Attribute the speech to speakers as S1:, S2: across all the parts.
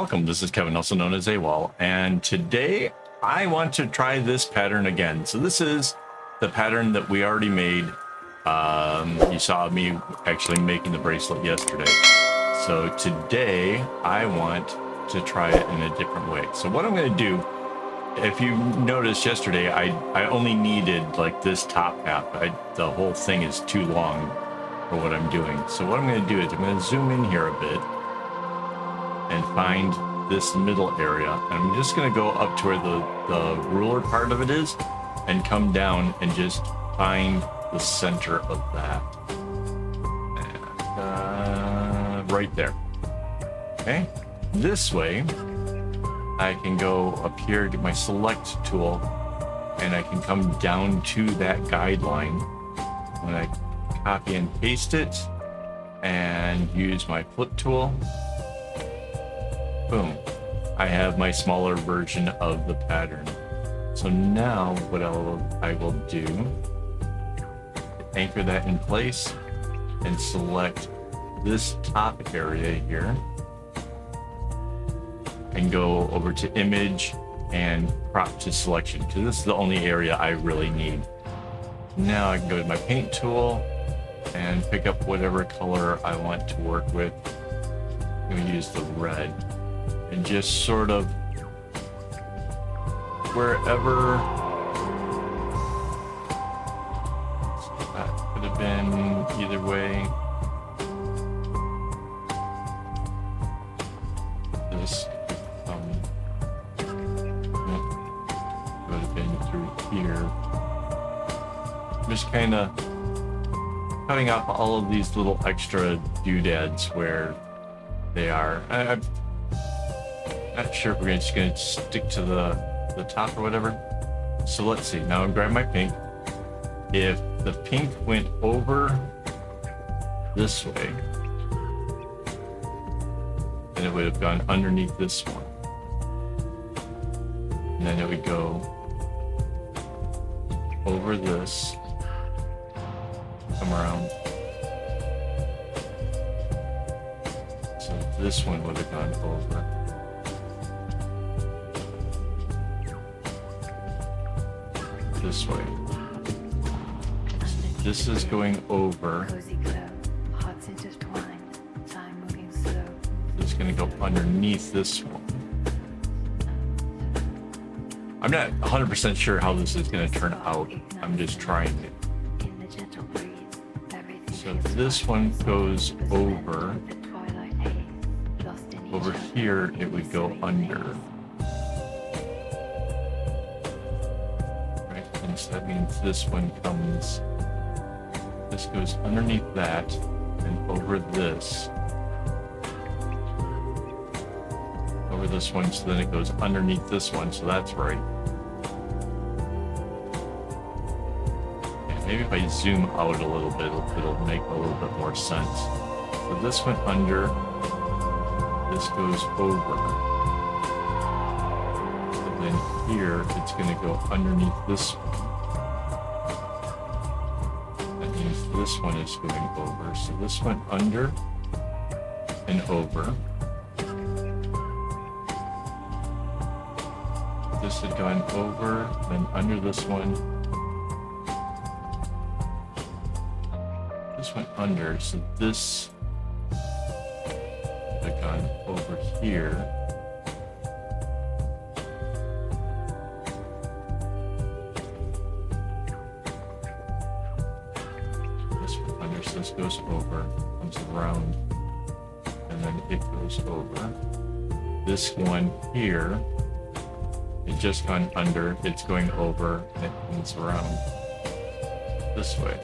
S1: welcome. This is Kevin, also known as AKAAWOL, and today I want to try this pattern again. So this is the pattern that we already made. You saw me actually making the bracelet yesterday. So today I want to try it in a different way. So what I'm going to do, if you noticed yesterday, I only needed like this top half. The whole thing is too long for what I'm doing. So what I'm going to do is I'm going to zoom in here a bit and find this middle area. And I'm just going to go up to where the ruler part of it is and come down and just find the center of that. And, right there. Okay. This way, I can go up here to my select tool and I can come down to that guideline. When I copy and paste it and use my flip tool, boom, I have my smaller version of the pattern. So now what I will do, anchor that in place and select this top area here and go over to image and crop to selection, because this is the only area I really need. Now I can go to my paint tool and pick up whatever color I want to work with. I'm going to use the red and just sort of wherever that could have been either way. This would have been through here. Just kind of cutting off all of these little extra doodads where they are. I'm not sure if we're just going to stick to the top or whatever. So let's see. Now I'll grab my pink. If the pink went over this way, then it would have gone underneath this one. And then it would go over this, come around. So this one would have gone over. This way. So this is going over. It's going to go underneath this one. I'm not 100% sure how this is going to turn out. I'm just trying it. So this one goes over. Over here, it would go under. Right, and so that means this one comes. This goes underneath that and over this. Over this one, so then it goes underneath this one, so that's right. Maybe if I zoom out a little bit, it'll make a little bit more sense. So this went under, this goes over. And then here, it's going to go underneath this one. That means this one is going over. So this went under and over. This had gone over, then under this one. This went under, so this had gone over here. This went under, so this goes over, comes around, and then it goes over. This one here, it just gone under, it's going over, and it comes around this way.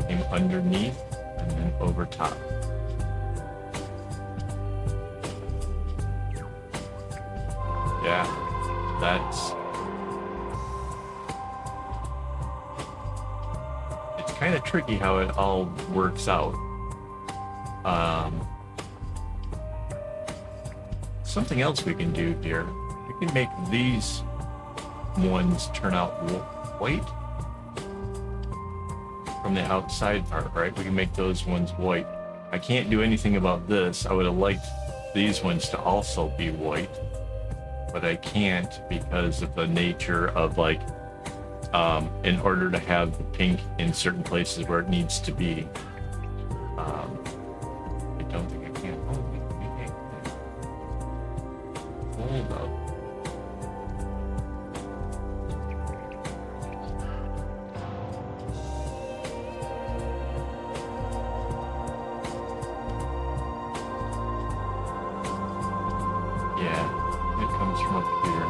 S1: Came underneath and then over top. Yeah, it's kind of tricky how it all works out. Something else we can do here, we can make these ones turn out white from the outside part, right? We can make those ones white. I can't do anything about this. I would have liked these ones to also be white, but I can't because of the nature of like, in order to have the pink in certain places where it needs to be, I don't think I can. Oh, wait. Hold up. Yeah, it comes from up here.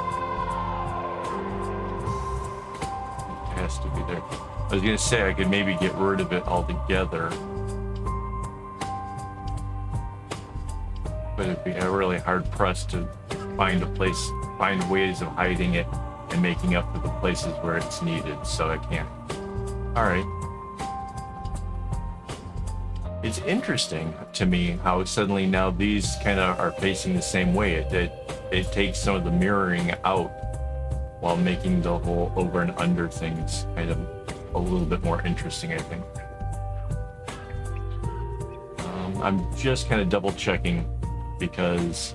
S1: It has to be there. I was gonna say I could maybe get rid of it altogether, but it'd be really hard pressed to find ways of hiding it and making up for the places where it's needed, so I can't. All right. It's interesting to me how suddenly now these kind of are facing the same way. It takes some of the mirroring out while making the whole over and under things kind of a little bit more interesting, I think. I'm just kind of double checking because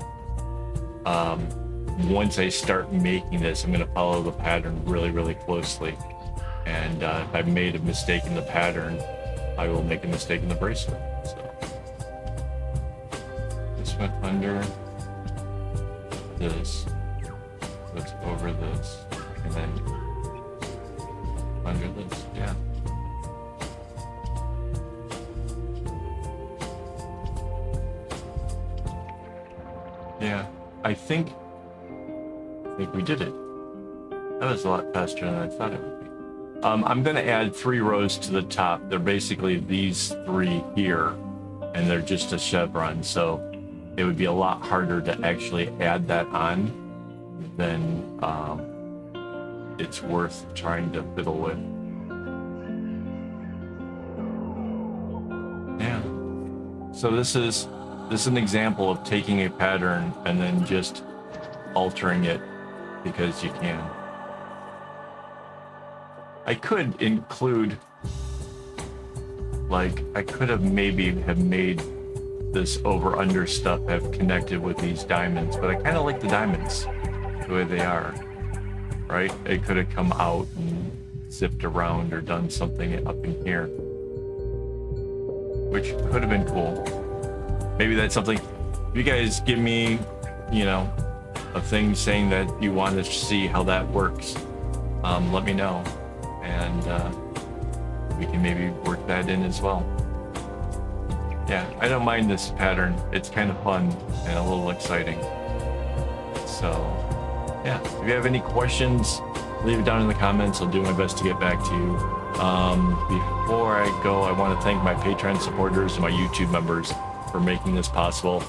S1: once I start making this, I'm going to follow the pattern really, really closely. And if I've made a mistake in the pattern, I will make a mistake in the bracelet. So this went under this, what's over this, and then under this, yeah. Yeah, I think we did it. That was a lot faster than I thought it would be. I'm going to add 3 rows to the top. They're basically these 3 here, and they're just a chevron, so it would be a lot harder to actually add that on than it's worth trying to fiddle with. Yeah. So this is an example of taking a pattern and then just altering it because you can. I could include, like, I could have maybe made this over under stuff have connected with these diamonds, but I kind of like the diamonds the way they are, right? It could have come out and zipped around or done something up in here, which could have been cool. Maybe that's something, if you guys give me, you know, a thing saying that you want to see how that works, let me know. And we can maybe work that in as well. Yeah, I don't mind this pattern. It's kind of fun and a little exciting. So, yeah, if you have any questions, leave it down in the comments. I'll do my best to get back to you. Before I go, I want to thank my Patreon supporters and my YouTube members for making this possible.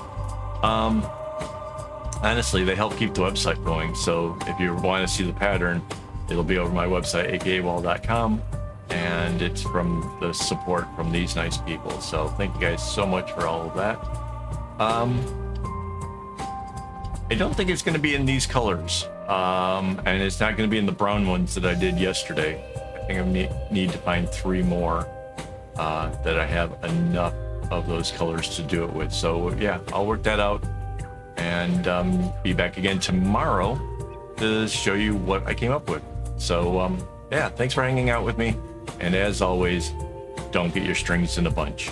S1: Honestly, they help keep the website going. So if you want to see the pattern, it'll be over my website, AKAAWOL.com, and it's from the support from these nice people. So thank you guys so much for all of that. I don't think it's going to be in these colors, and it's not going to be in the brown ones that I did yesterday. I think I need to find 3 more that I have enough of those colors to do it with. So yeah, I'll work that out and be back again tomorrow to show you what I came up with. So yeah, thanks for hanging out with me, and as always, don't get your strings in a bunch.